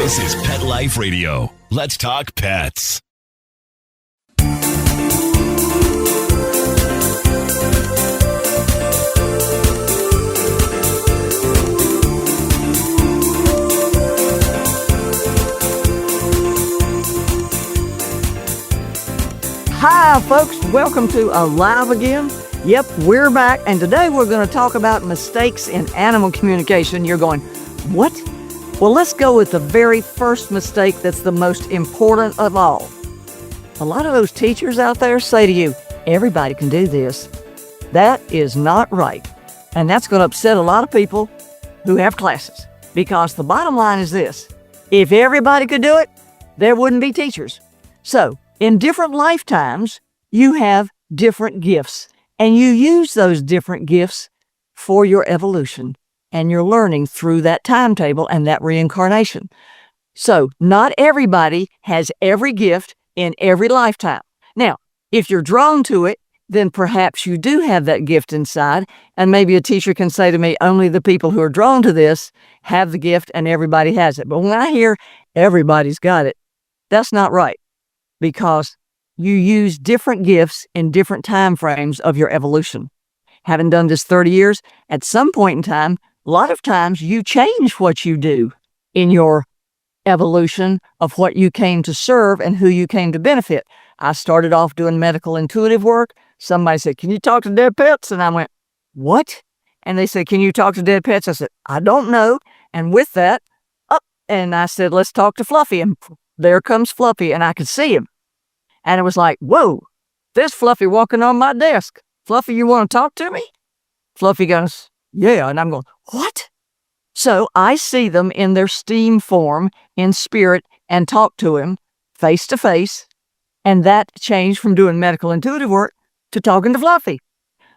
This is Pet Life Radio. Let's talk pets. Hi, folks. Welcome to Alive Again. Yep, we're back, and today we're going to talk about mistakes in animal communication. You're going, what? Well, let's go with the very first mistake that's the most important of all. A lot of those teachers out there say to you, everybody can do this. That is not right, and that's going to upset a lot of people who have classes, because the bottom line is this. If everybody could do it, there wouldn't be teachers. So, in different lifetimes, you have different gifts, and you use those different gifts for your evolution and your learning through that timetable and that reincarnation. So, not everybody has every gift in every lifetime. Now, if you're drawn to it, then perhaps you do have that gift inside, and maybe a teacher can say to me, only the people who are drawn to this have the gift and everybody has it. But when I hear everybody's got it, that's not right. Because you use different gifts in different time frames of your evolution. Having done this 30 years, at some point in time, a lot of times you change what you do in your evolution of what you came to serve and who you came to benefit. I started off doing medical intuitive work. Somebody said, can you talk to dead pets? And I went, what? And they said, can you talk to dead pets? I said, I don't know. And with that, and I said, let's talk to Fluffy. And there comes Fluffy, and I could see him. And it was like, whoa, there's Fluffy walking on my desk. Fluffy, you want to talk to me? Fluffy goes, yeah. And I'm going, what? So I see them in their steam form, in spirit, and talk to him face to face. And that changed from doing medical intuitive work to talking to Fluffy.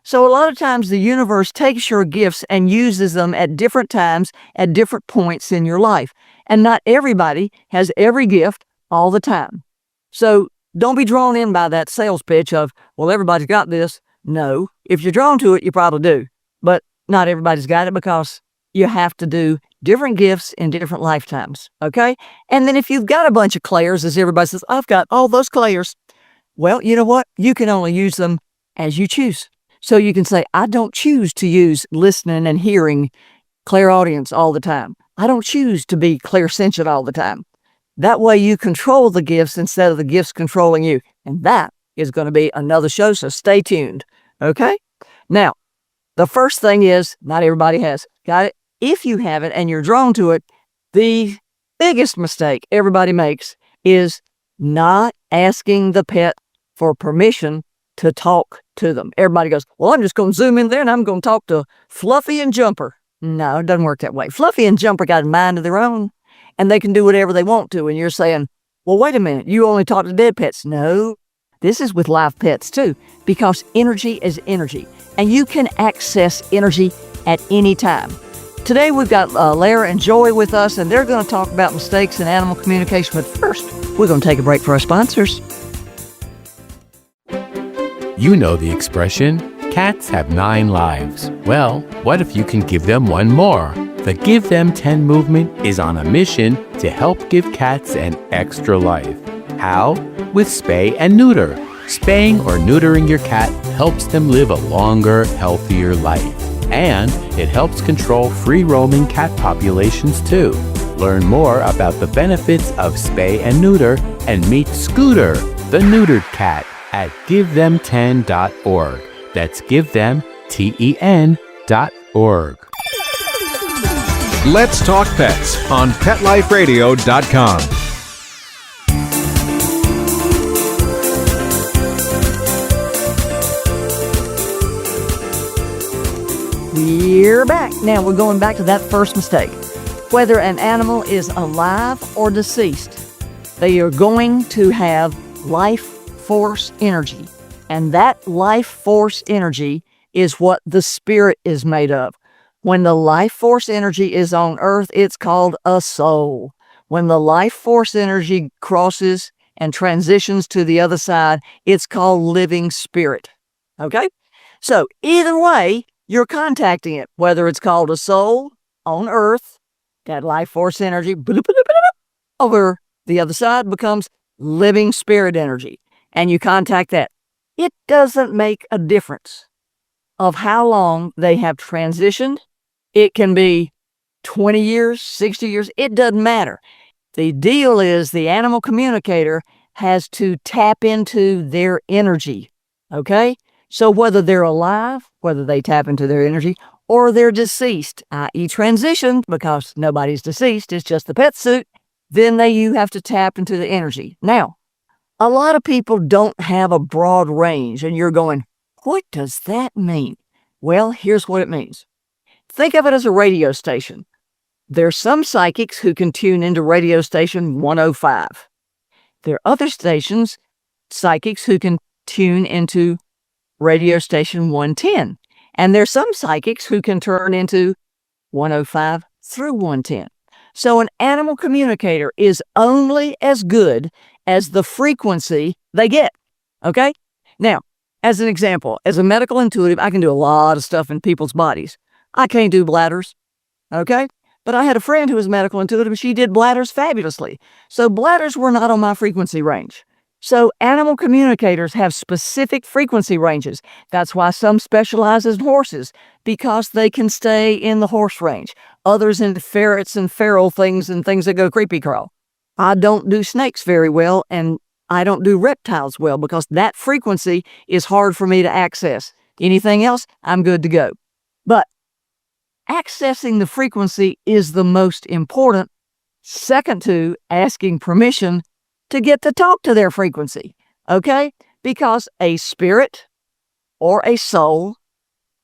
So a lot of times the universe takes your gifts and uses them at different times, at different points in your life. And not everybody has every gift all the time. So don't be drawn in by that sales pitch of, well, everybody's got this. No, if you're drawn to it, you probably do. But not everybody's got it, because you have to do different gifts in different lifetimes, okay? And then if you've got a bunch of clairs, as everybody says, I've got all those clairs. Well, you know what? You can only use them as you choose. So you can say, I don't choose to use listening and hearing clairaudience all the time. I don't choose to be clairsentient all the time. That way you control the gifts instead of the gifts controlling you. And that is going to be another show, so stay tuned. Okay? Now, the first thing is, not everybody has. Got it? If you have it and you're drawn to it, the biggest mistake everybody makes is not asking the pet for permission to talk to them. Everybody goes, well, I'm just going to zoom in there and I'm going to talk to Fluffy and Jumper. No, it doesn't work that way. Fluffy and Jumper got a mind of their own, and they can do whatever they want to. And you're saying, well, wait a minute, you only talk to dead pets. No, this is with live pets too, because energy is energy, and you can access energy at any time. Today we've got Lara and Joey with us, and they're going to talk about mistakes in animal communication. But first, we're going to take a break for our sponsors. You know the expression, cats have 9 lives. Well, what if you can give them one more? The Give Them 10 movement is on a mission to help give cats an extra life. How? With spay and neuter. Spaying or neutering your cat helps them live a longer, healthier life. And it helps control free-roaming cat populations too. Learn more about the benefits of spay and neuter and meet Scooter, the neutered cat, at GiveThem10.org. That's GiveThem10.org. Let's Talk Pets on PetLifeRadio.com. We're back. Now we're going back to that first mistake. Whether an animal is alive or deceased, they are going to have life force energy. And that life force energy is what the spirit is made of. When the life force energy is on Earth, it's called a soul. When the life force energy crosses and transitions to the other side, it's called living spirit. Okay? So either way, you're contacting it, whether it's called a soul on Earth, that life force energy, over the other side becomes living spirit energy, and you contact that. It doesn't make a difference of how long they have transitioned. It can be 20 years, 60 years, it doesn't matter. The deal is the animal communicator has to tap into their energy, okay? So whether they're alive, whether they tap into their energy, or they're deceased, i.e. transitioned, because nobody's deceased, it's just the pet suit, then you have to tap into the energy. Now, a lot of people don't have a broad range, and you're going, what does that mean? Well, here's what it means. Think of it as a radio station. There's some psychics who can tune into radio station 105. There are other psychics who can tune into radio station 110. And there's some psychics who can turn into 105 through 110. So an animal communicator is only as good as the frequency they get. Okay? Now, as an example, as a medical intuitive, I can do a lot of stuff in people's bodies. I can't do bladders. Okay? But I had a friend who was medical intuitive, and she did bladders fabulously. So bladders were not on my frequency range. So animal communicators have specific frequency ranges. That's why some specialize in horses, because they can stay in the horse range. Others in ferrets and feral things and things that go creepy crawl. I don't do snakes very well, and I don't do reptiles well, because that frequency is hard for me to access. Anything else, I'm good to go. But accessing the frequency is the most important, second to asking permission to get to talk to their frequency, okay? Because a spirit or a soul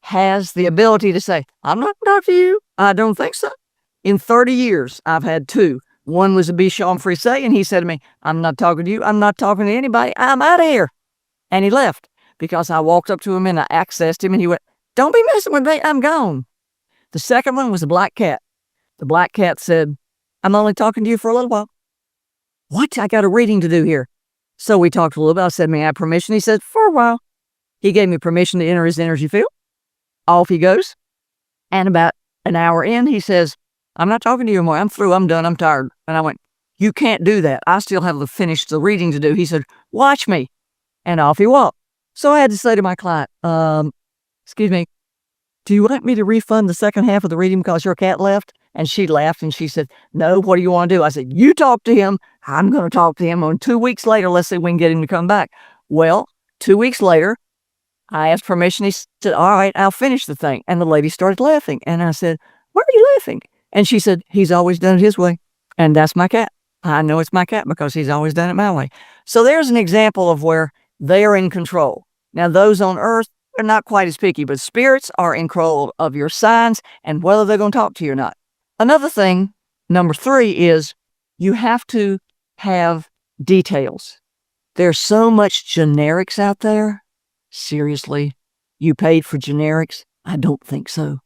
has the ability to say, I'm not going to talk to you. I don't think so. In 30 years, I've had two. One was a Bichon Frise, and he said to me, I'm not talking to you. I'm not talking to anybody. I'm out of here. And he left because I walked up to him and I accessed him, and he went, don't be messing with me. I'm gone. The second one was a black cat. The black cat said, I'm only talking to you for a little while. What? I got a reading to do here. So we talked a little bit. I said, may I have permission? He said, for a while. He gave me permission to enter his energy field. Off he goes. And about an hour in, he says, I'm not talking to you anymore. I'm through. I'm done. I'm tired. And I went, you can't do that. I still have to finish the reading to do. He said, watch me. And off he walked. So I had to say to my client, excuse me, do you want me to refund the second half of the reading because your cat left? And she laughed and she said, no, what do you want to do? I said, you talk to him. I'm going to talk to him. And 2 weeks later, let's see if we can get him to come back. Well, 2 weeks later, I asked permission. He said, all right, I'll finish the thing. And the lady started laughing. And I said, why are you laughing? And she said, he's always done it his way. And that's my cat. I know it's my cat because he's always done it my way. So there's an example of where they are in control. Now, those on earth are not quite as picky, but spirits are in control of your signs and whether they're going to talk to you or not. Another thing, number 3, is you have to have details. There's so much generics out there. Seriously, you paid for generics? I don't think so.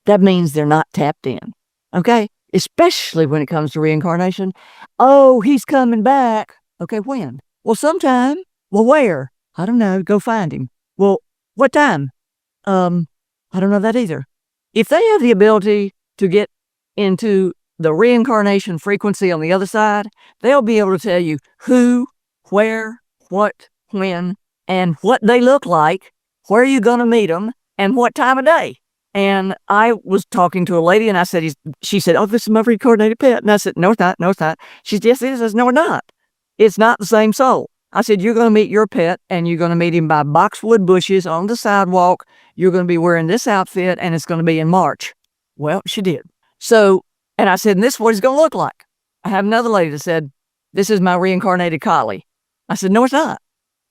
That means they're not tapped in, okay? Especially when it comes to reincarnation. Oh, he's coming back. Okay, when? Well, sometime. Well, where? I don't know. Go find him. Well, what time? I don't know that either. If they have the ability to get into the reincarnation frequency on the other side, they'll be able to tell you who, where, what, when, and what they look like, where you're going to meet them, and what time of day. And I was talking to a lady, and I said, she said, oh, this is my reincarnated pet. And I said, no, it's not. No, it's not. She said, yes, it is. I said, no, it's not. It's not the same soul. I said, you're going to meet your pet, and you're going to meet him by boxwood bushes on the sidewalk. You're going to be wearing this outfit, and it's going to be in March. Well, she did. So, and I said, and this is what it's going to look like. I have another lady that said, this is my reincarnated collie. I said, no, it's not.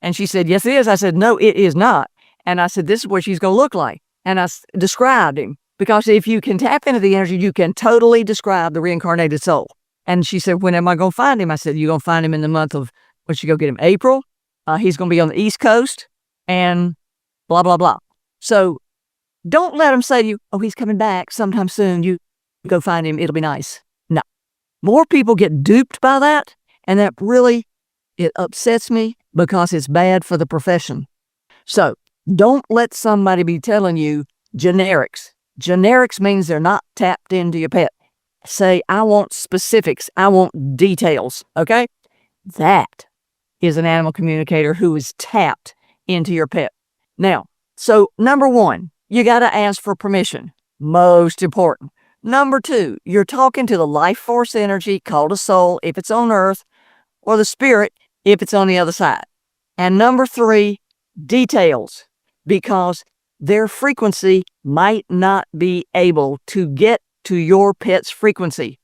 And she said, yes, it is. I said, no, it is not. And I said, this is what she's going to look like. And I described him, because if you can tap into the energy, you can totally describe the reincarnated soul. And she said, when am I going to find him? I said, you're going to find him in the month of, once you go get him, April. He's going to be on the East Coast and blah, blah, blah. So don't let them say to you, oh, he's coming back sometime soon. You go find him. It'll be nice. No. More people get duped by that. And that really, it upsets me because it's bad for the profession. So don't let somebody be telling you generics. Generics means they're not tapped into your pet. say, I want specifics, I want details, okay? That is an animal communicator who is tapped into your pet. Now, so number one, you got to ask for permission. Most important. Number two, you're talking to the life force energy called a soul if it's on earth, or the spirit if it's on the other side. And number three, details, because their frequency might not be able to get to your pet's frequency.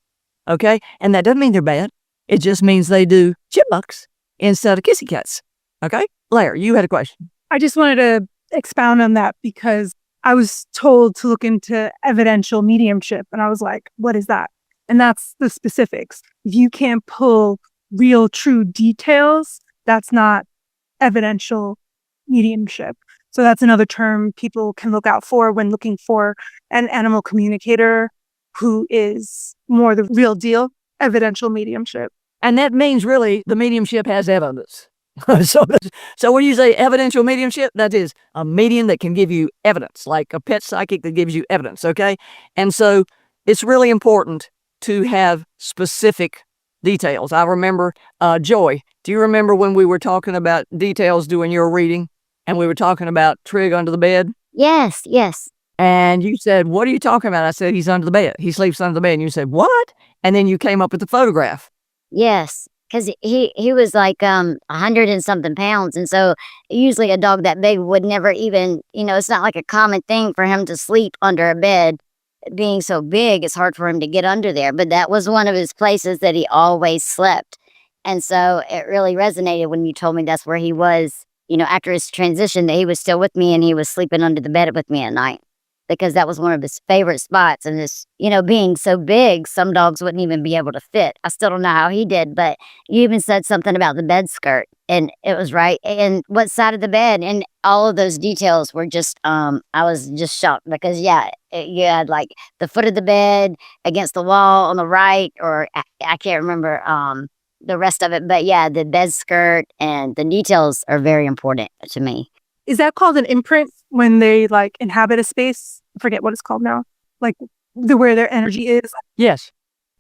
Okay? And that doesn't mean they're bad. It just means they do chipmunks instead of kissy cats. Okay? Blair, you had a question. I just wanted to expound on that because I was told to look into evidential mediumship, and I was like, what is that? And that's the specifics. If you can't pull real, true details, that's not evidential mediumship. So that's another term people can look out for when looking for an animal communicator who is more the real deal, evidential mediumship. And that means really the mediumship has evidence. So when you say evidential mediumship, that is a medium that can give you evidence, like a pet psychic that gives you evidence, okay? And so it's really important to have specific details. I remember, Joy, do you remember when we were talking about details doing your reading and we were talking about Trig under the bed? Yes, yes. And you said, what are you talking about? I said, he's under the bed. He sleeps under the bed. And you said, what? And then you came up with the photograph. Yes, because he was like 100 and something pounds. And so usually a dog that big would never even, it's not like a common thing for him to sleep under a bed. Being so big, it's hard for him to get under there. But that was one of his places that he always slept. And so it really resonated when you told me that's where he was, after his transition, that he was still with me and he was sleeping under the bed with me at night. Because that was one of his favorite spots. And this, being so big, some dogs wouldn't even be able to fit. I still don't know how he did, but you even said something about the bed skirt, and it was right. And what side of the bed, and all of those details were just, I was just shocked because, you had like the foot of the bed against the wall on the right, or I can't remember the rest of it. But yeah, the bed skirt and the details are very important to me. Is that called an imprint when they like inhabit a space? I forget what it's called now. Like where their energy is? Yes.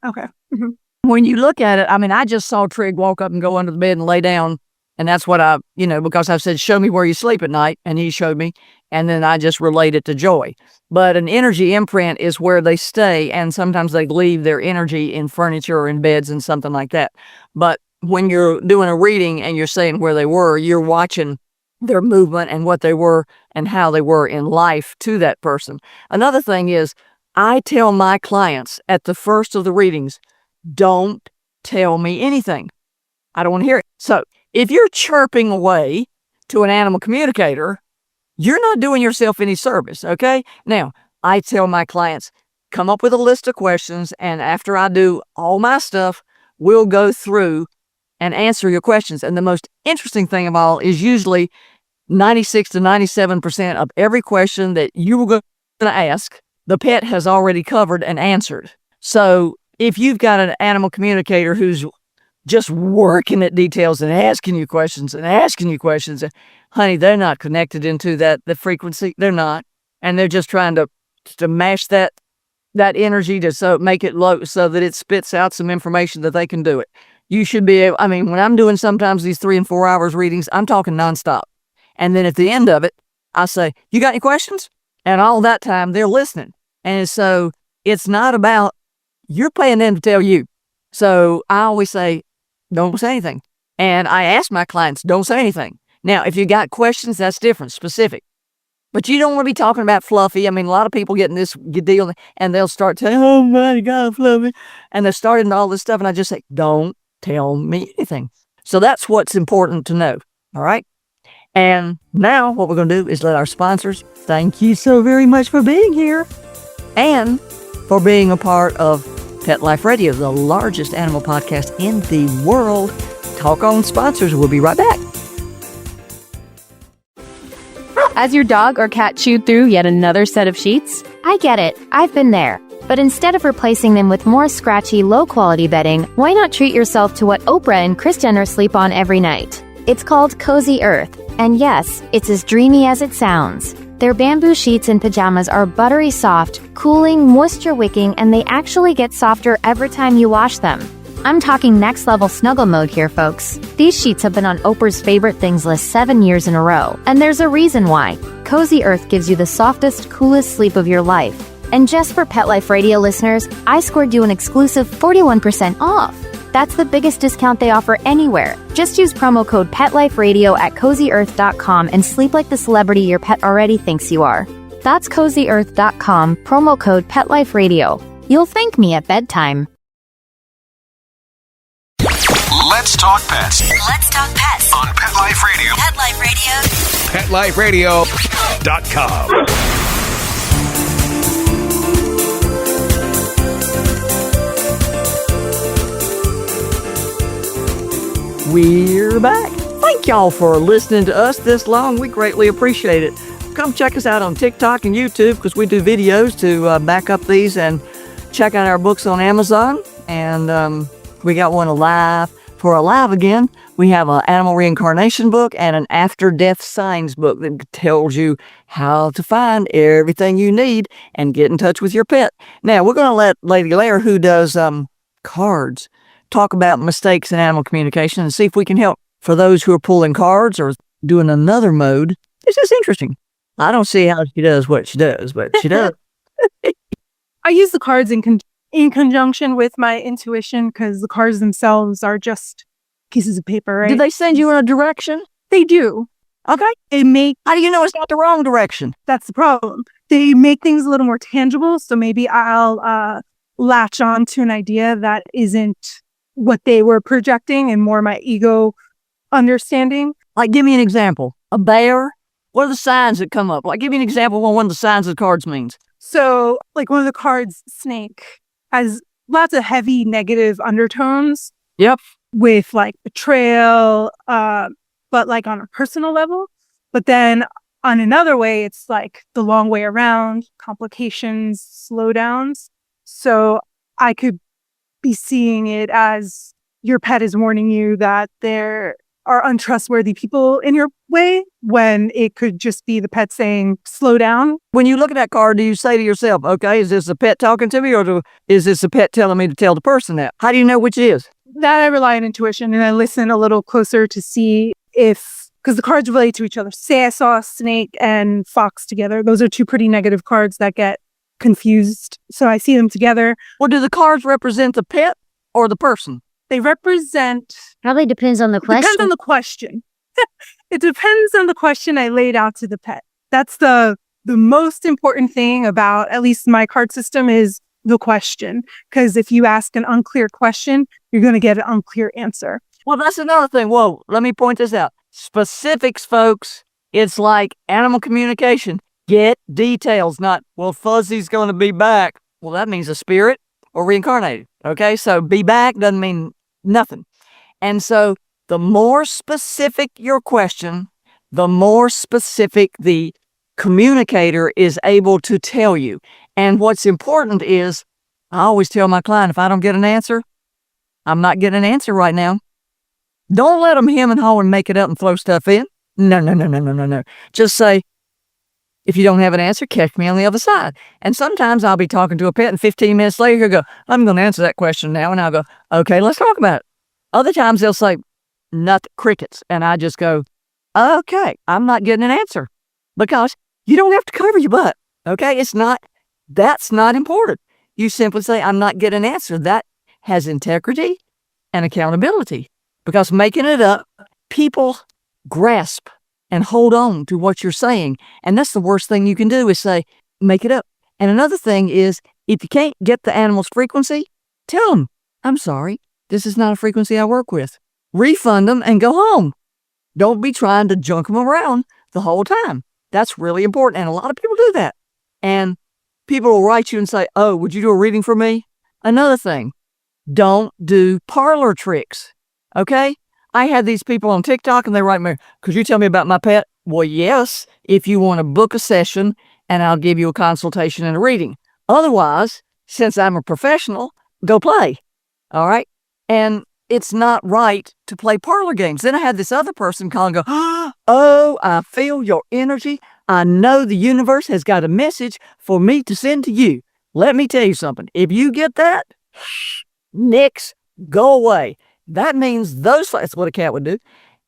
Okay. Mm-hmm. When you look at it, I just saw Trig walk up and go under the bed and lay down. And that's what I, because I said, show me where you sleep at night. And he showed me. And then I just relate it to Joy. But an energy imprint is where they stay. And sometimes they leave their energy in furniture or in beds and something like that. But when you're doing a reading and you're saying where they were, you're watching their movement and what they were and how they were in life to that person. Another thing is, I tell my clients at the first of the readings, don't tell me anything. I don't want to hear it. So if you're chirping away to an animal communicator, you're not doing yourself any service, okay? Now, I tell my clients, come up with a list of questions, and after I do all my stuff, we'll go through and answer your questions. And the most interesting thing of all is usually 96 to 97% of every question that you were going to ask, the pet has already covered and answered. So if you've got an animal communicator who's just working at details and asking you questions, honey, they're not connected into the frequency. They're not. And they're just trying to mash that energy to make it low so that it spits out some information that they can do it. You should be able, when I'm doing sometimes these 3 and 4 hours readings, I'm talking nonstop. And then at the end of it, I say, you got any questions? And all that time they're listening. And so it's not about, you're paying them to tell you. So I always say, don't say anything. And I ask my clients, don't say anything. Now, if you got questions, that's different, specific. But you don't want to be talking about fluffy. A lot of people get in this deal and they'll start saying, oh my God, fluffy. And they're starting all this stuff. And I just say, don't tell me anything. So that's what's important to know. All right. And now what we're going to do is let our sponsors thank you so very much for being here and for being a part of Pet Life Radio, the largest animal podcast in the world. Talk on sponsors. We'll be right back. Has your dog or cat chewed through yet another set of sheets? I get it. I've been there. But instead of replacing them with more scratchy, low-quality bedding, why not treat yourself to what Oprah and Kris Jenner sleep on every night? It's called Cozy Earth. And yes, it's as dreamy as it sounds. Their bamboo sheets and pajamas are buttery soft, cooling, moisture wicking, and they actually get softer every time you wash them. I'm talking next level snuggle mode here, folks. These sheets have been on Oprah's favorite things list 7 years in a row, and there's a reason why. Cozy Earth gives you the softest, coolest sleep of your life. And just for Pet Life Radio listeners, I scored you an exclusive 41% off. That's the biggest discount they offer anywhere. Just use promo code PetLifeRadio at CozyEarth.com and sleep like the celebrity your pet already thinks you are. That's CozyEarth.com, promo code PetLifeRadio. You'll thank me at bedtime. Let's talk pets Let's talk pets on Pet Life Radio. Pet Life Radio. PetLifeRadio.com. We're back. Thank y'all for listening to us this long. We greatly appreciate it. Come check us out on TikTok and YouTube because we do videos to back up these, and check out our books on Amazon. And we got one alive. For Alive Again, we have an animal reincarnation book and an after-death signs book that tells you how to find everything you need and get in touch with your pet. Now, we're going to let Lady Lair, who does cards, talk about mistakes in animal communication and see if we can help. For those who are pulling cards or doing another mode, it's just interesting. I don't see how she does what she does, but she does. I use the cards in conjunction with my intuition because the cards themselves are just pieces of paper, right? Did they send you in a direction? They do. Okay. How do you know it's not the wrong direction? That's the problem. They make things a little more tangible, so maybe I'll latch on to an idea that isn't what they were projecting and more my ego understanding. Like, give me an example. A bear? What are the signs that come up? Like, give me an example of one of the signs the cards means. So, like one of the cards, snake, has lots of heavy negative undertones. Yep. With like betrayal, but like on a personal level. But then on another way, it's like the long way around, complications, slowdowns. So I could be seeing it as your pet is warning you that there are untrustworthy people in your way, when it could just be the pet saying, slow down. When you look at that card, do you say to yourself, okay, is this a pet talking to me, or is this a pet telling me to tell the person that? How do you know which it is? That I rely on intuition, and I listen a little closer to see if, because the cards relate to each other. Say I saw snake and fox together. Those are two pretty negative cards that get confused. So I see them together. Well, do the cards represent the pet or the person? They represent... Probably depends on the question. Depends on the question. It depends on the question I laid out to the pet. That's the most important thing about at least my card system is the question. Because if you ask an unclear question, you're going to get an unclear answer. Well, that's another thing. Whoa, let me point this out. Specifics, folks. It's like animal communication. Get details, not, well, Fuzzy's going to be back. Well, that means a spirit or reincarnated. Okay, so be back doesn't mean nothing. And so the more specific your question, the more specific the communicator is able to tell you. And what's important is, I always tell my client, if I don't get an answer, I'm not getting an answer right now. Don't let them hem and haw and make it up and throw stuff in. No. Just say, if you don't have an answer, catch me on the other side. And sometimes I'll be talking to a pet and 15 minutes later, he'll go, I'm going to answer that question now. And I'll go, okay, let's talk about it. Other times they'll say, nothing, crickets. And I just go, okay, I'm not getting an answer, because you don't have to cover your butt. Okay. That's not important. You simply say, I'm not getting an answer. That has integrity and accountability, because making it up, people grasp and hold on to what you're saying. And that's the worst thing you can do, is say, make it up. And another thing is, if you can't get the animal's frequency, tell them, I'm sorry, this is not a frequency I work with. Refund them and go home. Don't be trying to junk them around the whole time. That's really important. And a lot of people do that. And people will write you and say, oh, would you do a reading for me? Another thing, don't do parlor tricks. Okay? I had these people on TikTok and they write me, could you tell me about my pet? Well, yes, if you want to book a session and I'll give you a consultation and a reading. Otherwise, since I'm a professional, go play. All right? And it's not right to play parlor games. Then I had this other person call and go, oh, I feel your energy. I know the universe has got a message for me to send to you. Let me tell you something. If you get that, nix, go away. That means that's what a cat would do.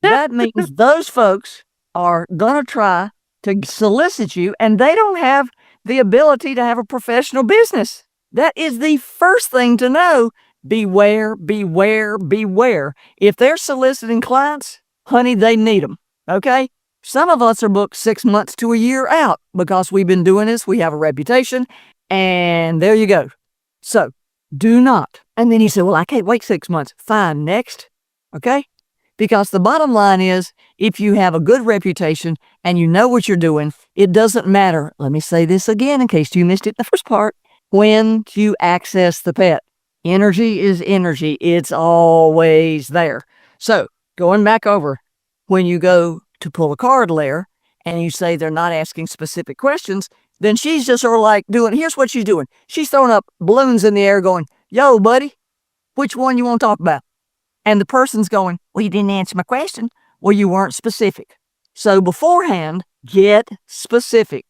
That means those folks are going to try to solicit you, and they don't have the ability to have a professional business. That is the first thing to know. Beware, beware, beware. If they're soliciting clients, honey, they need them, okay? Some of us are booked 6 months to a year out because we've been doing this. We have a reputation, and there you go. So do not. And then he said, well, I can't wait 6 months. Fine, next, okay? Because the bottom line is, if you have a good reputation and you know what you're doing, it doesn't matter. Let me say this again in case you missed it in the first part. When you access the pet, energy is energy. It's always there. So going back over, when you go to pull a card, Lair, and you say they're not asking specific questions, then she's just sort of like here's what she's doing. She's throwing up balloons in the air going, yo, buddy, which one you want to talk about? And the person's going, well, you didn't answer my question. Well, you weren't specific. So beforehand, get specific.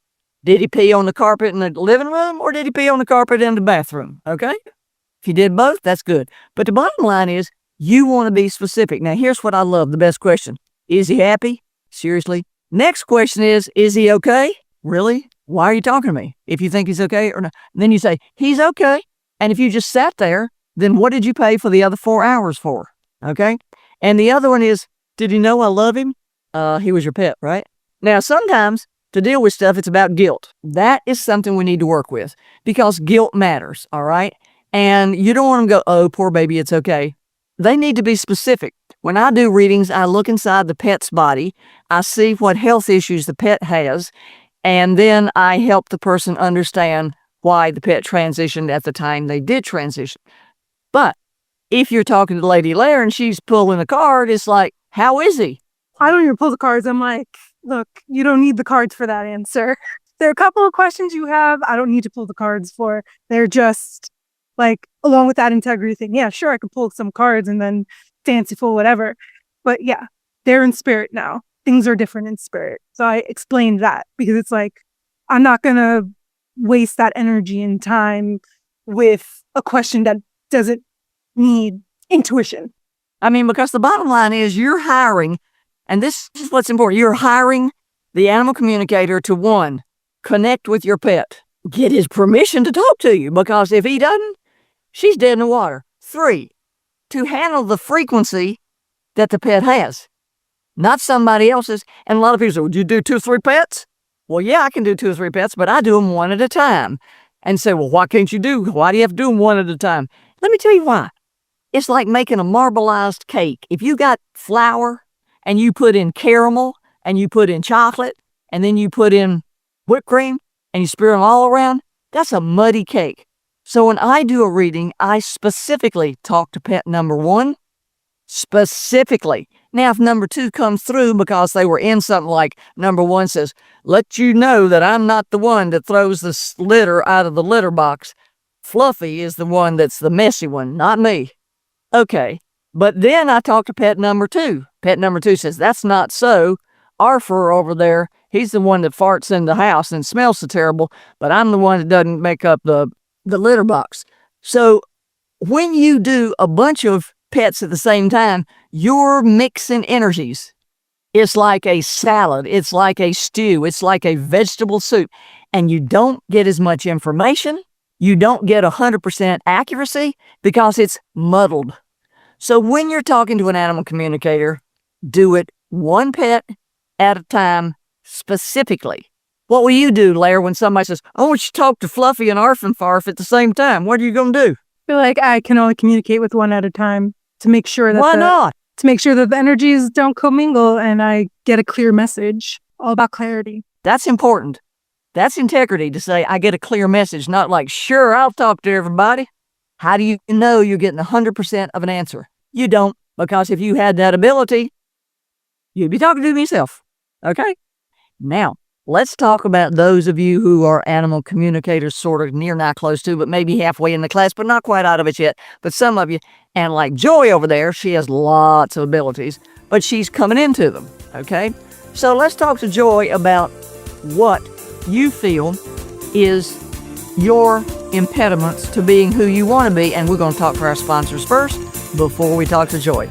Did he pee on the carpet in the living room or did he pee on the carpet in the bathroom? Okay? If you did both, that's good. But the bottom line is, you want to be specific. Now, here's what I love, the best question. Is he happy? Seriously? Next question is he okay? Really? Why are you talking to me? If you think he's okay or not. And then you say, he's okay. And if you just sat there, then what did you pay for the other 4 hours for? Okay? And the other one is, did he know I love him? He was your pet, right? Now, sometimes to deal with stuff, it's about guilt. That is something we need to work with because guilt matters, all right? And you don't want them to go, oh, poor baby, it's okay. They need to be specific. When I do readings, I look inside the pet's body. I see what health issues the pet has, and then I help the person understand why the pet transitioned at the time they did transition. But if you're talking to Lady Lair and she's pulling a card, it's like, how is he? I don't even pull the cards. I'm like, look, you don't need the cards for that answer. There are a couple of questions you have I don't need to pull the cards for. They're just like, along with that integrity thing. Yeah, sure, I can pull some cards and then fanciful, whatever. But yeah, they're in spirit now. Things are different in spirit. So I explained that because it's like, I'm not going to waste that energy and time with a question that doesn't need intuition. I mean, because the bottom line is you're hiring, and this is what's important. You're hiring the animal communicator to, 1, connect with your pet. Get his permission to talk to you, because if he doesn't, she's dead in the water. 3, to handle the frequency that the pet has, not somebody else's. And a lot of people say, would you do 2 or 3 pets? Well, yeah, I can do 2 or 3 pets, but I do them one at a time. And say, well, why do you have to do them one at a time? Let me tell you why. It's like making a marbleized cake. If you got flour and you put in caramel and you put in chocolate and then you put in whipped cream and you spread them all around, that's a muddy cake. So when I do a reading, I specifically talk to pet number 1, specifically. Now, if number 2 comes through because they were in something like number 1 says, let you know that I'm not the one that throws the litter out of the litter box. Fluffy is the one that's the messy one, not me. Okay, but then I talk to pet number 2. Pet number 2 says, that's not so. Arthur over there, he's the one that farts in the house and smells so terrible, but I'm the one that doesn't make up the litter box. So when you do a bunch of pets at the same time, you're mixing energies. It's like a salad. It's like a stew. It's like a vegetable soup. And you don't get as much information. You don't get 100% accuracy because it's muddled. So when you're talking to an animal communicator, do it 1 pet at a time specifically. What will you do, Lair, when somebody says, I want you to talk to Fluffy and Arf and Farf at the same time? What are you going to do? I feel like I can only communicate with 1 at a time to make sure that Why not? To make sure that the energies don't commingle and I get a clear message. All about clarity. That's important. That's integrity to say, I get a clear message, not like, sure, I'll talk to everybody. How do you know you're getting 100% of an answer? You don't, because if you had that ability, you'd be talking to me yourself. Okay? Now, let's talk about those of you who are animal communicators, sort of near, not close to, but maybe halfway in the class, but not quite out of it yet. But some of you, and like Joy over there, she has lots of abilities, but she's coming into them. Okay? So let's talk to Joy about what you feel is your impediments to being who you want to be. And we're going to talk to our sponsors first before we talk to Joy.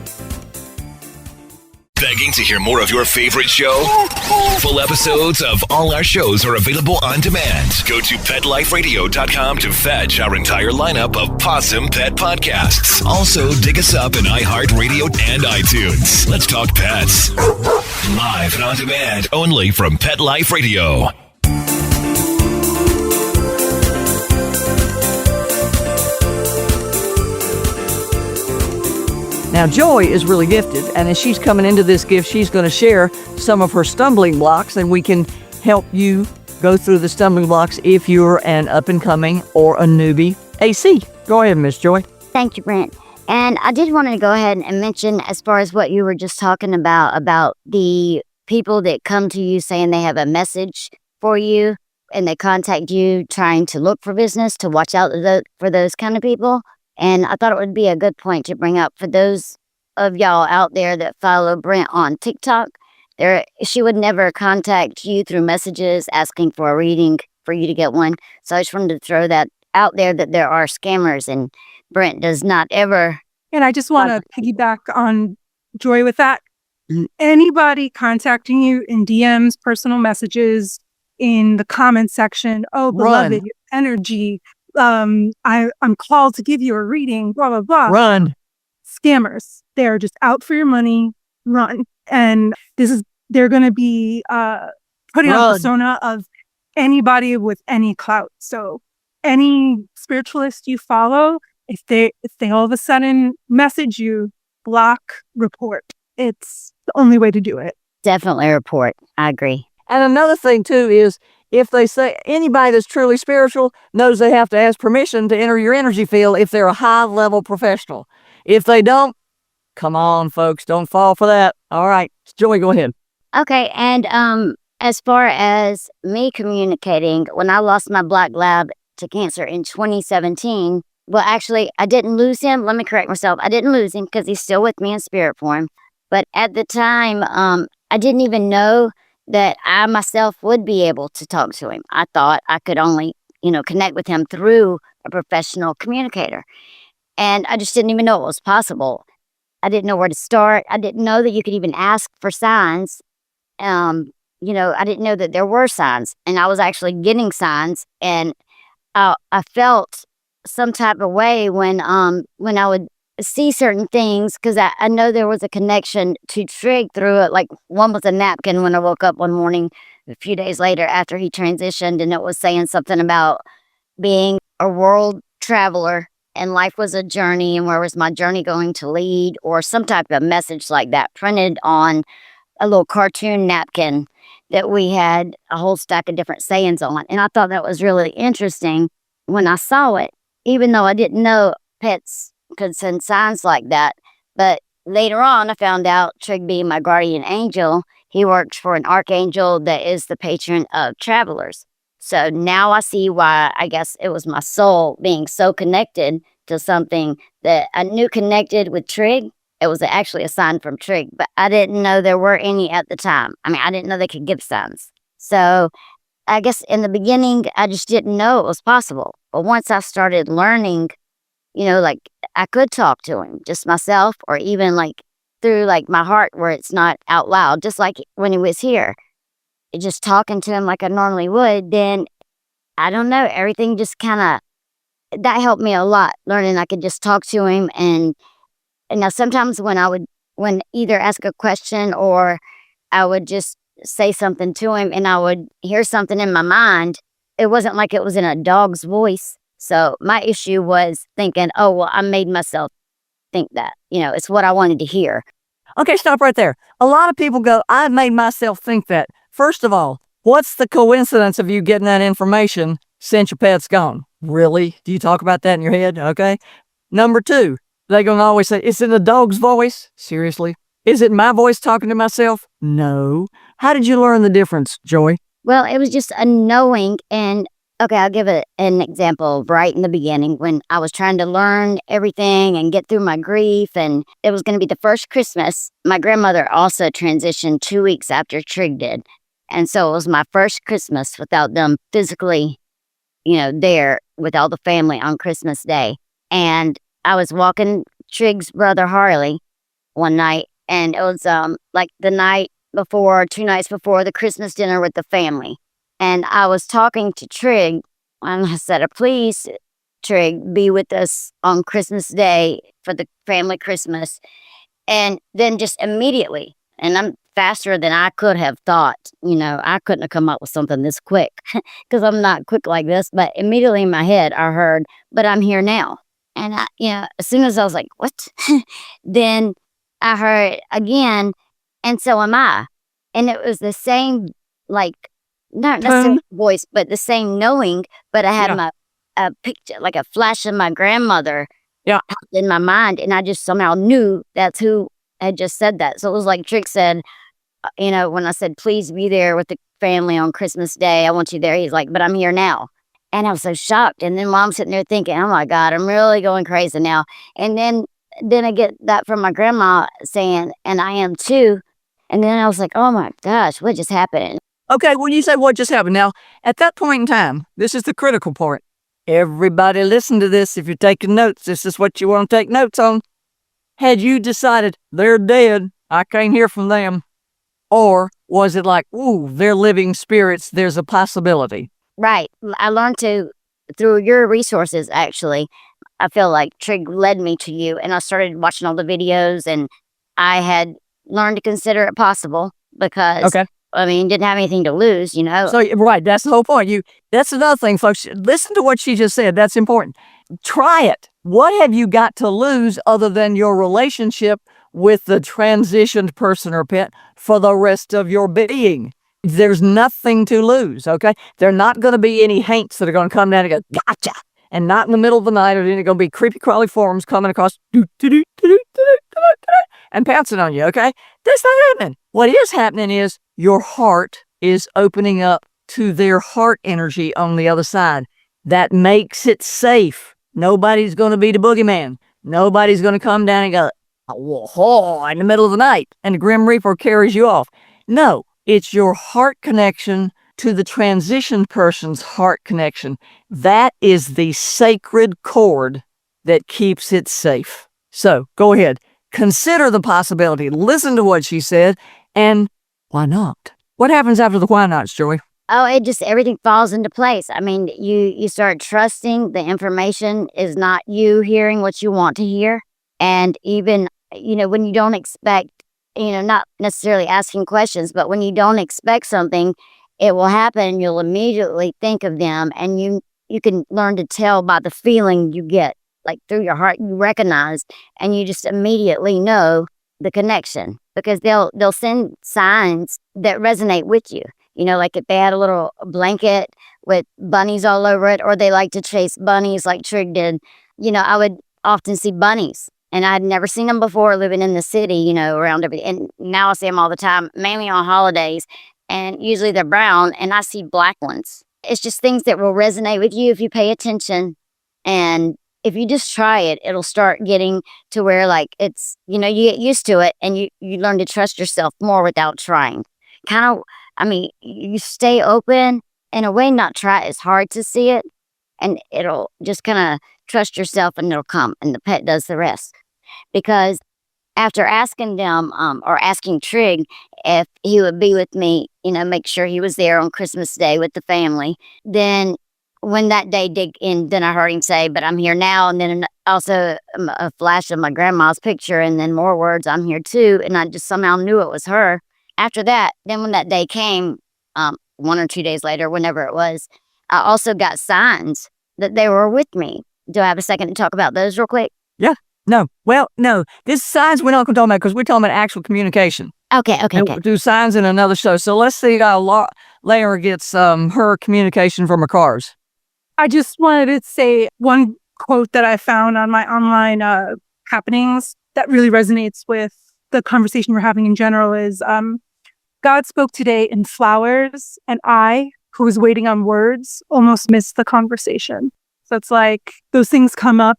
Begging to hear more of your favorite show? Full episodes of all our shows are available on demand. Go to PetLifeRadio.com to fetch our entire lineup of Possum Pet podcasts. Also, dig us up in iHeartRadio and iTunes. Let's talk pets. Live and on demand only from Pet Life Radio. Now, Joy is really gifted, and as she's coming into this gift, she's going to share some of her stumbling blocks, and we can help you go through the stumbling blocks if you're an up-and-coming or a newbie AC. Go ahead, Miss Joy. Thank you, Brent. And I did want to go ahead and mention, as far as what you were just talking about the people that come to you saying they have a message for you, and they contact you trying to look for business, to watch out for those kind of people. And I thought it would be a good point to bring up for those of y'all out there that follow Brent on TikTok. She would never contact you through messages asking for a reading for you to get one. So I just wanted to throw that out there, that there are scammers, and Brent does not ever. And I just want to piggyback on Joy with that. Anybody contacting you in DMs, personal messages, in the comment section, oh, beloved, your energy, I'm called to give you a reading, blah, blah, blah. Run. Scammers. They're just out for your money. Run. And they're going to be putting on a persona of anybody with any clout. So any spiritualist you follow, if they all of a sudden message you, block, report. It's the only way to do it. Definitely report. I agree. And another thing, too, is if they say anybody that's truly spiritual knows they have to ask permission to enter your energy field if they're a high-level professional. If they don't, come on, folks, don't fall for that. All right, Joey, go ahead. Okay, and as far as me communicating, when I lost my black lab to cancer in 2017, well, actually, I didn't lose him. Let me correct myself. I didn't lose him because he's still with me in spirit form. But at the time, I didn't even know that I myself would be able to talk to him. I thought I could only, connect with him through a professional communicator. And I just didn't even know it was possible. I didn't know where to start. I didn't know that you could even ask for signs. I didn't know that there were signs. And I was actually getting signs. And I felt some type of way when I would see certain things, because I know there was a connection to Trig through it. Like, one was a napkin when I woke up one morning a few days later after he transitioned, and it was saying something about being a world traveler and life was a journey, and where was my journey going to lead, or some type of message like that printed on a little cartoon napkin that we had a whole stack of different sayings on. And I thought that was really interesting when I saw it, even though I didn't know pets could send signs like that. But later on, I found out Trig being my guardian angel, he works for an archangel that is the patron of travelers. So now I see why, I guess it was my soul being so connected to something that I knew connected with Trig. It was actually a sign from Trig, but I didn't know there were any at the time. I mean, I didn't know they could give signs. So I guess in the beginning, I just didn't know it was possible. But once I started learning, like, I could talk to him, just myself, or even like through like my heart where it's not out loud, just like when he was here, just talking to him like I normally would. Then I don't know, everything just kind of, that helped me a lot, learning I could just talk to him. And now sometimes when either ask a question or I would just say something to him and I would hear something in my mind, it wasn't like it was in a dog's voice. So my issue was thinking, oh, well, I made myself think that, it's what I wanted to hear. Okay, stop right there. A lot of people go, I made myself think that. First of all, what's the coincidence of you getting that information since your pet's gone? Really? Do you talk about that in your head? Okay. Number two, they're going to always say, it's in the dog's voice. Seriously? Is it my voice talking to myself? No. How did you learn the difference, Joy? Well, it was just a knowing. And okay, I'll give an example right in the beginning when I was trying to learn everything and get through my grief. And it was going to be the first Christmas. My grandmother also transitioned 2 weeks after Trig did. And so it was my first Christmas without them physically, there with all the family on Christmas Day. And I was walking Trig's brother Harley one night, and it was like the night before, 2 nights before the Christmas dinner with the family. And I was talking to Trig, and I said, please, Trig, be with us on Christmas Day for the family Christmas. And then just immediately, and I'm faster than I could have thought, I couldn't have come up with something this quick because I'm not quick like this. But immediately in my head, I heard, but I'm here now. And as soon as I was like, what? Then I heard again, and so am I. And it was the same, like, not necessarily voice, but the same knowing. But I had a picture, like a flash of my grandmother in my mind. And I just somehow knew that's who had just said that. So it was like Trig said, when I said, please be there with the family on Christmas Day, I want you there. He's like, but I'm here now. And I was so shocked. And then Mom's sitting there thinking, oh my God, I'm really going crazy now. And then I get that from my grandma saying, and I am too. And then I was like, oh my gosh, what just happened? Okay, when you say what just happened, now, at that point in time, this is the critical part. Everybody listen to this. If you're taking notes, this is what you want to take notes on. Had you decided they're dead, I can't hear from them? Or was it like, ooh, they're living spirits, there's a possibility? Right. I learned through your resources, actually. I feel like Trig led me to you, and I started watching all the videos, and I had learned to consider it possible because, didn't have anything to lose, So, right, that's the whole point. That's another thing, folks. Listen to what she just said. That's important. Try it. What have you got to lose other than your relationship with the transitioned person or pet for the rest of your being? There's nothing to lose, okay? There are not going to be any haints that are going to come down and go, gotcha, and not in the middle of the night, or then going to be creepy crawly forms coming across and pouncing on you, okay? That's not happening. What is happening is your heart is opening up to their heart energy on the other side. That makes it safe. Nobody's going to be the boogeyman. Nobody's going to come down and go, whoa, in the middle of the night, and the Grim Reaper carries you off. No, it's your heart connection to the transition person's heart connection. That is the sacred cord that keeps it safe. So go ahead, consider the possibility, listen to what she said, and why not? What happens after the why nots, Joey? Oh, everything falls into place. I mean, you start trusting the information is not you hearing what you want to hear. And even, when you don't expect, not necessarily asking questions, but when you don't expect something, it will happen. You'll immediately think of them, and you can learn to tell by the feeling you get, like through your heart, you recognize, and you just immediately know the connection because they'll send signs that resonate with you. Like if they had a little blanket with bunnies all over it, or they like to chase bunnies like Trig did, I would often see bunnies. And I'd never seen them before living in the city, around everything. And now I see them all the time, mainly on holidays. And usually they're brown, and I see black ones. It's just things that will resonate with you if you pay attention. And if you just try it, it'll start getting to where like it's, you get used to it, and you learn to trust yourself more without trying. You stay open in a way, not try. It's hard to see it, and it'll just kind of trust yourself, and it'll come, and the pet does the rest. Because after asking them, or asking Trig if he would be with me, make sure he was there on Christmas Day with the family, then when that day did end, then I heard him say, but I'm here now. And then also a flash of my grandma's picture, and then more words, I'm here too. And I just somehow knew it was her. After that, then when that day came, 1 or 2 days later, whenever it was, I also got signs that they were with me. Do I have a second to talk about those real quick? Yeah. No. Well, no. This signs we're not going to talk about because we're talking about actual communication. Okay. We'll do signs in another show. So let's see how Layra gets her communication from her cars. I just wanted to say one quote that I found on my online happenings that really resonates with the conversation we're having in general is, God spoke today in flowers, and I, who was waiting on words, almost missed the conversation. So it's like those things come up,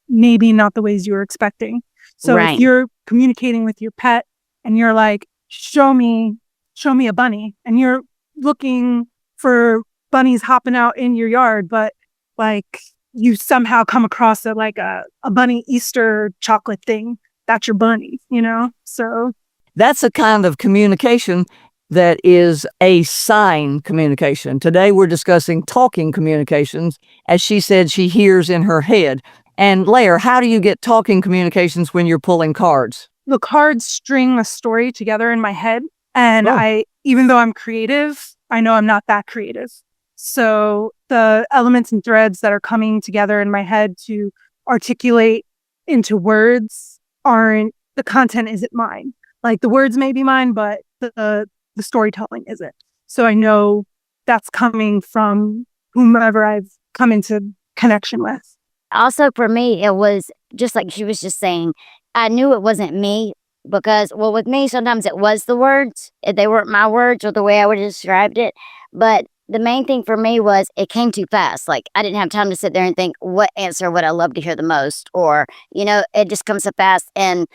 maybe not the ways you were expecting. So if you're communicating with your pet and you're like, show me a bunny, and you're looking for bunnies hopping out in your yard, but like you somehow come across a bunny Easter chocolate thing. That's your bunny, So That's a kind of communication that is a sign communication. Today we're discussing talking communications. As she said, she hears in her head. And Lair, how do you get talking communications when you're pulling cards? the cards string a story together in my head. And even though I'm creative, I know I'm not that creative. So the elements and threads that are coming together in my head to articulate into words the content isn't mine. Like the words may be mine, but the storytelling isn't. So I know that's coming from whomever I've come into connection with. Also, for me, it was just like she was just saying, I knew it wasn't me because, well, with me, sometimes it was the words. They weren't my words or the way I would have described it. But the main thing for me was it came too fast. Like, I didn't have time to sit there and think, what answer would I love to hear the most? Or, it just comes so fast. And,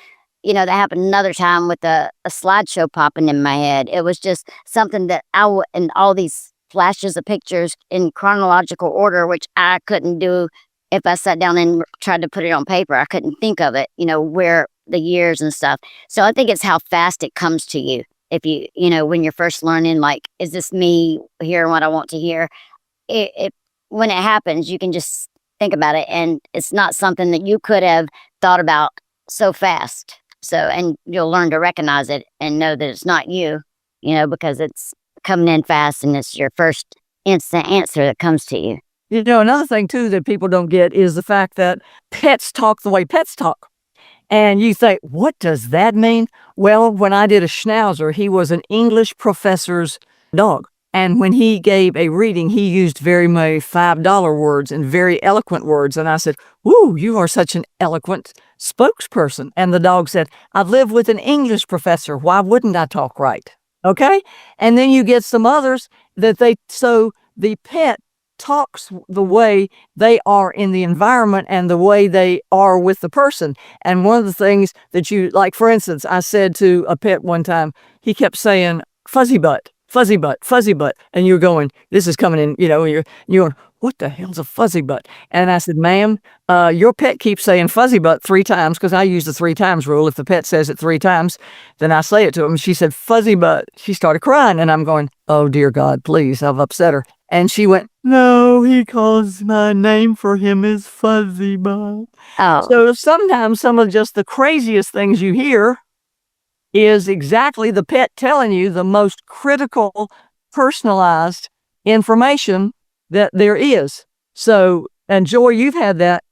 that happened another time with a slideshow popping in my head. It was just something that and all these flashes of pictures in chronological order, which I couldn't do if I sat down and tried to put it on paper. I couldn't think of it, where the years and stuff. So I think it's how fast it comes to you. If you, when you're first learning, like, is this me hearing what I want to hear? When it happens, you can just think about it. And it's not something that you could have thought about so fast. So, and you'll learn to recognize it and know that it's not you, because it's coming in fast and it's your first instant answer that comes to you. Another thing, too, that people don't get is the fact that pets talk the way pets talk. And you think, what does that mean? Well, when I did a Schnauzer, he was an English professor's dog. And when he gave a reading, he used very many $5 words and very eloquent words. And I said, "Woo, you are such an eloquent spokesperson." And the dog said, "I've lived with an English professor. Why wouldn't I talk right?" Okay? And then you get some others so the pet talks the way they are in the environment and the way they are with the person. And one of the things that like, for instance, I said to a pet one time, he kept saying, "Fuzzy butt, fuzzy butt, fuzzy butt." And you're going, this is coming in, you're going, "What the hell's a fuzzy butt?" And I said, "Ma'am, your pet keeps saying fuzzy butt 3 times, because I use the 3 times rule. If the pet says it 3 times, then I say it to him." She said, "Fuzzy butt." She started crying, and I'm going, "Oh, dear God, please, I've upset her." And she went, "No, he calls my name for him is fuzzy butt." Oh. So sometimes some of just the craziest things you hear is exactly the pet telling you the most critical, personalized information that there is. So, and Joy, you've had that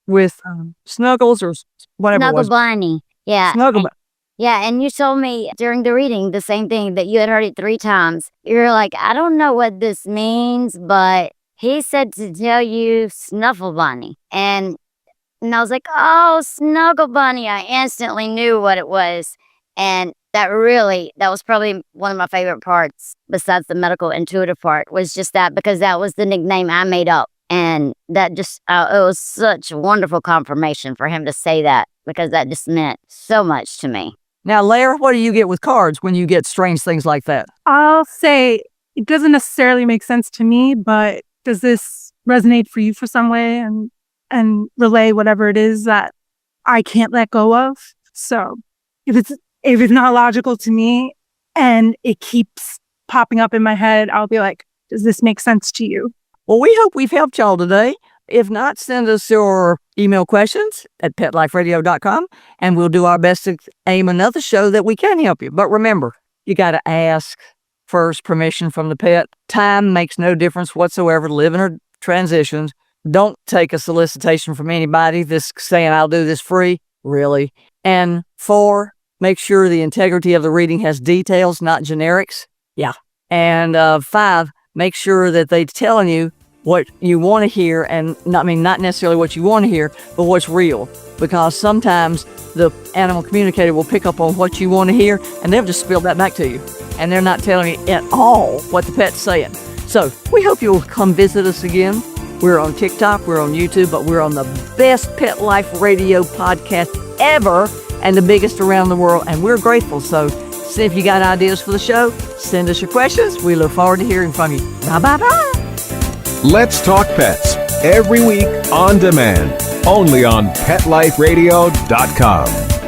with Snuggles or whatever it was. Snuggle Bunny. Yeah. Snuggle Bunny. Yeah, and you told me during the reading the same thing, that you had heard it 3 times. You're like, I don't know what this means, but he said to tell you Snuffle Bunny. And I was like, oh, Snuggle Bunny. I instantly knew what it was. And that was probably one of my favorite parts, besides the medical intuitive part, was just that, because that was the nickname I made up. And that just, it was such a wonderful confirmation for him to say that, because that just meant so much to me. Now, Lair, what do you get with cards when you get strange things like that? I'll say it doesn't necessarily make sense to me, but does this resonate for you for some way and relay whatever it is that I can't let go of? So if it's not logical to me and it keeps popping up in my head, I'll be like, does this make sense to you? Well, we hope we've helped y'all today. If not, send us your email questions at PetLifeRadio.com, and we'll do our best to aim another show that we can help you. But remember, you got to ask first permission from the pet. Time makes no difference whatsoever. Living or transitions. Don't take a solicitation from anybody this saying, "I'll do this free." Really. And 4, make sure the integrity of the reading has details, not generics. Yeah. And 5, make sure that they're telling you what you want to hear, and not necessarily what you want to hear, but what's real. Because sometimes the animal communicator will pick up on what you want to hear, and they'll just spill that back to you. And they're not telling you at all what the pet's saying. So we hope you'll come visit us again. We're on TikTok, we're on YouTube, but we're on the best Pet Life Radio podcast ever, and the biggest around the world, and we're grateful. So See if you got ideas for the show. Send us your questions. We look forward to hearing from you. Bye. Let's Talk Pets, every week on demand, only on PetLifeRadio.com.